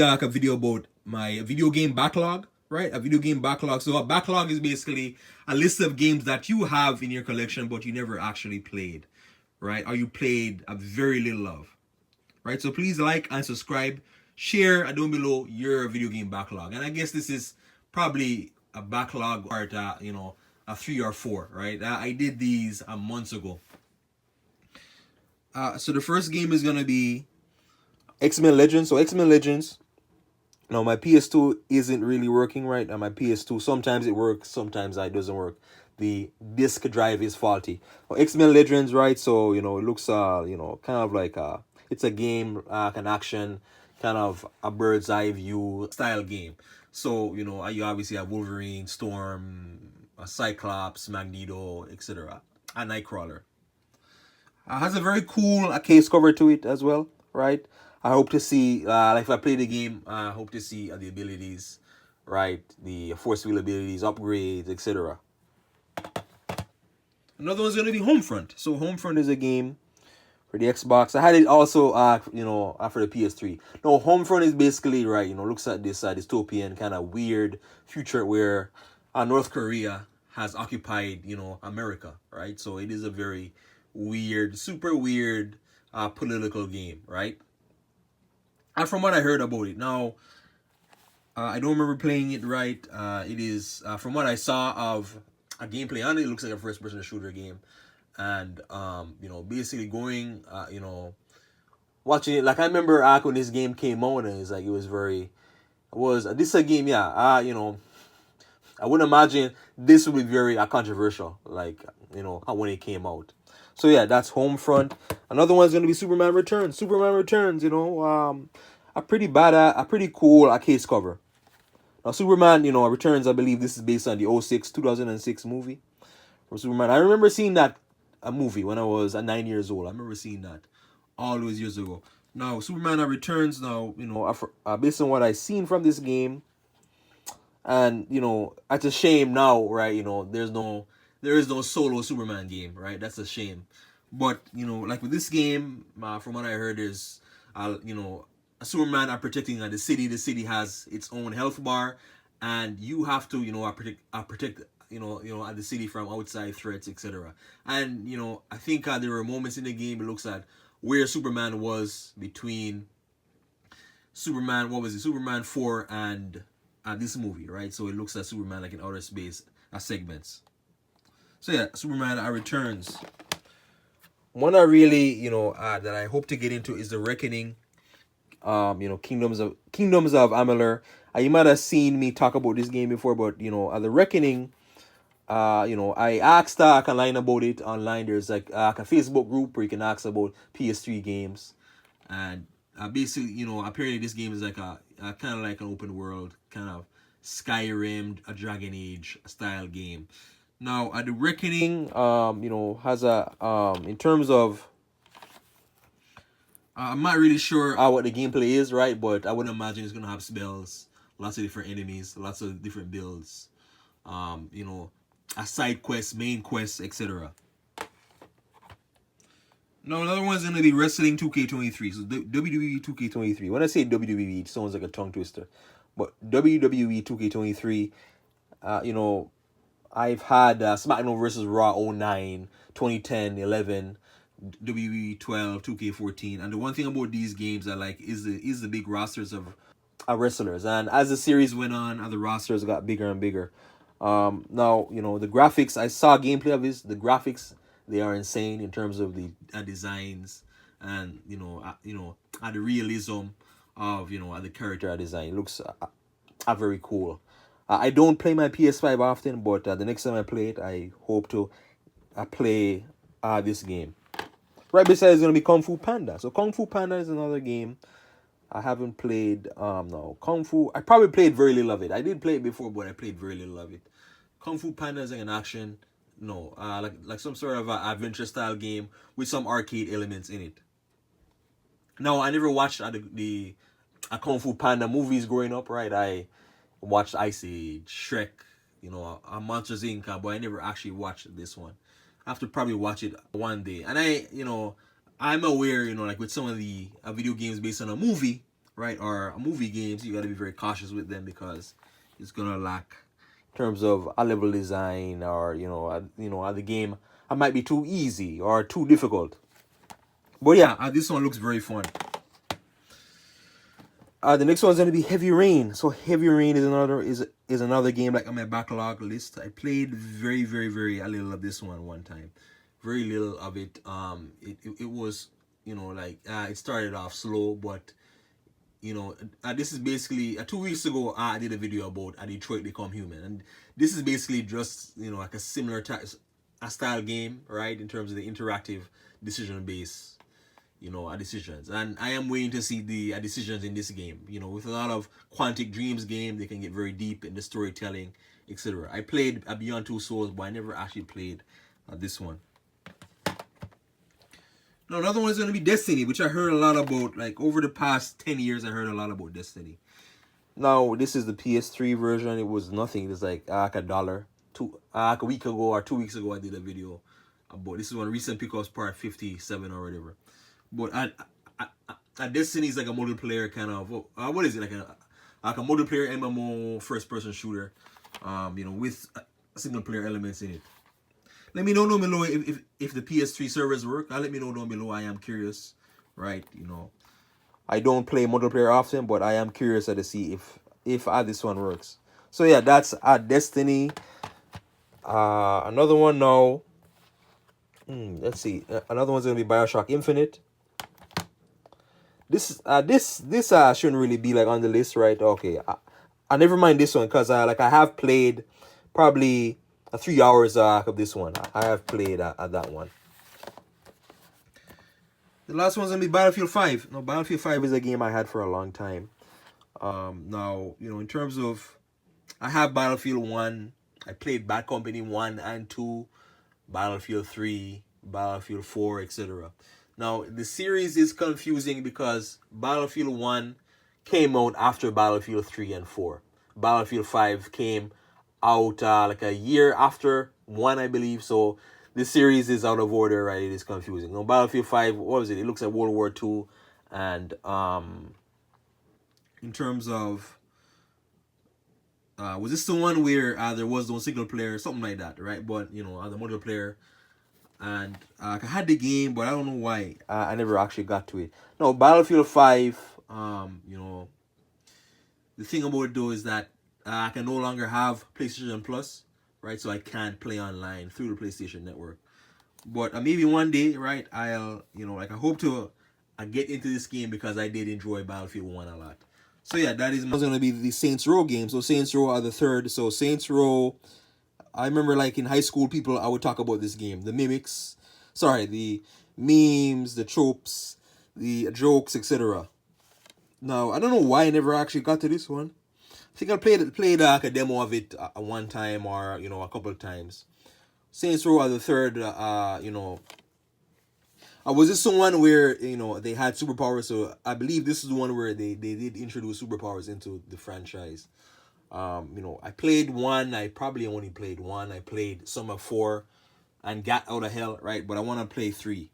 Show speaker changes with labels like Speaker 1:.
Speaker 1: like a video about my video game backlog, right? A video game backlog. So a backlog is basically a list of games that you have in your collection but you never actually played, right? Or you played a very little of, right? So please like and subscribe, share down below your video game backlog. And I guess this is probably a backlog part, a 3 or 4, right? I did these months ago. So the first game is gonna be X-Men Legends. So X-Men Legends. Now my PS2 isn't really working right. And my PS2 sometimes it works, sometimes it doesn't work. The disk drive is faulty. Well, X-Men Legends, right? So it looks kind of like it's a game, an action, kind of a bird's eye view style game. So you obviously have Wolverine, Storm, Cyclops, Magneto, etc. A Nightcrawler. Has a very cool case cover to it as well, right? I hope to see, like if I play the game, I hope to see the abilities, right? The force field abilities, upgrades, etc. Another one's gonna be Homefront. So Homefront is a game for the Xbox. I had it also, for the PS3. No, Homefront is basically right. Looks at this dystopian kind of weird future where North Korea has occupied, America, right? So it is a very weird, super weird political game, right? And from what I heard about it, now I don't remember playing it right. It is from what I saw of a gameplay on it, it looks like a first-person shooter game, and basically going, watching it. Like I remember when this game came out, and it's like it was this is a game, yeah. I wouldn't imagine this would be very controversial, like when it came out. So yeah, that's Homefront. Another one's gonna be Superman Returns. Superman Returns, a pretty cool case cover. Now Superman, Returns. I believe this is based on the 2006 movie from Superman. I remember seeing that a movie when I was 9 years old. I remember seeing that all those years ago. Now Superman Returns. Now based on what I seen from this game, and it's a shame now, right? There is no solo Superman game, right? That's a shame. But like with this game, from what I heard, is a Superman are protecting the city. The city has its own health bar, and you have to protect at the city from outside threats, etc. And I think there were moments in the game it looks at where Superman was between Superman, what was it, Superman 4 and this movie, right? So it looks at Superman like in outer space segments. So yeah, Superman Returns. One I really that I hope to get into is the Reckoning. Kingdoms of Amalur. You might have seen me talk about this game before, but the Reckoning. I asked online about it online. There's like a Facebook group where you can ask about PS3 games, and basically, apparently this game is like a kind of like an open world, kind of Skyrim, a Dragon Age style game. Now, the Reckoning, has in terms of, I'm not really sure what the gameplay is, right? But I would imagine it's gonna have spells, lots of different enemies, lots of different builds, a side quest, main quest, etc. Now another one's gonna be Wrestling 2K23. So WWE 2K23. When I say WWE, it sounds like a tongue twister, but WWE 2K23. I've had SmackDown versus Raw 09, 2010, 11, WWE 12, 2K14, and the one thing about these games I like is the big rosters of wrestlers. And as the series went on, the rosters got bigger and bigger. Now the graphics. I saw gameplay of this. The graphics, they are insane in terms of the designs and the realism of the character design. It looks very cool. I don't play my PS5 often, but the next time I play it, I hope to play this game. Right beside is going to be Kung Fu Panda. So Kung Fu Panda is another game I haven't played. No, Kung Fu. I probably played very little of it. I did play it before, but I played very little of it. Kung Fu Panda is like an action, like some sort of adventure style game with some arcade elements in it. Now, I never watched the Kung Fu Panda movies growing up, right? I watched Ice Age, Shrek, Monsters Inc., but I never actually watched this one. I have to probably watch it one day. And I'm aware, like with some of the video games based on a movie, right, or movie games, you got to be very cautious with them because it's gonna lack in terms of a level design, or the game might be too easy or too difficult. But yeah, this one looks very fun. The next one's gonna be Heavy Rain. So Heavy Rain is another game like on my backlog list. I played very very very a little of this one time, very little of it. It was like it started off slow, but this is basically 2 weeks ago I did a video about a Detroit Become Human, and this is basically just like a similar a style game, right? In terms of the interactive decision based decisions, and I am waiting to see the decisions in this game. With a lot of Quantic Dreams game, they can get very deep in the storytelling, etc. I played Beyond Two Souls, but I never actually played this one. Now, another one is going to be Destiny, which I heard a lot about. Like over the past 10 years, I heard a lot about Destiny. Now, this is the PS3 version. It was nothing. It was like $1. A week ago or 2 weeks ago, I did a video about this. Is one recent pickups, part 57 or whatever. But Destiny is like a multiplayer kind of what is it, like a multiplayer MMO first person shooter, with single player elements in it. Let me know down below if the PS3 servers work. Let me know down below. I am curious, right? I don't play multiplayer often, but I am curious to see if this one works. So yeah, that's Destiny. Another one now. Let's see. Another one's gonna be BioShock Infinite. This shouldn't really be like on the list, right? Okay, I never mind this one because I have played probably 3 hours of this one. I have played at that one. The last one's gonna be Battlefield 5. No, Battlefield 5 is a game I had for a long time. Now in terms of, I have Battlefield 1. I played Bad Company 1 and 2, Battlefield 3, Battlefield 4, etc. Now, the series is confusing because Battlefield 1 came out after Battlefield 3 and 4. Battlefield 5 came out like a year after 1, I believe. So, the series is out of order, right? It is confusing. Now, Battlefield 5, what was it? It looks like World War II. And in terms of, was this the one where there was no single player, something like that, right? But, the multiplayer. And I had the game, but I don't know why I never actually got to it. No, Battlefield 5, the thing about it though is that I can no longer have PlayStation Plus, right? So I can't play online through the PlayStation Network. But maybe one day, right, I'll, I hope to get into this game because I did enjoy Battlefield 1 a lot. So yeah, that is going to be the Saints Row game. So Saints Row are the third. So Saints Row, I remember like in high school, I would talk about this game. The memes, the tropes, the jokes, etc. Now, I don't know why I never actually got to this one. I think I played like a demo of it one time or, a couple of times. Saints Row are the third, was this someone where, they had superpowers? So I believe this is the one where they did introduce superpowers into the franchise. I played 1. I probably only played 1. I played some of 4 and got out of hell, right? But I want to play 3.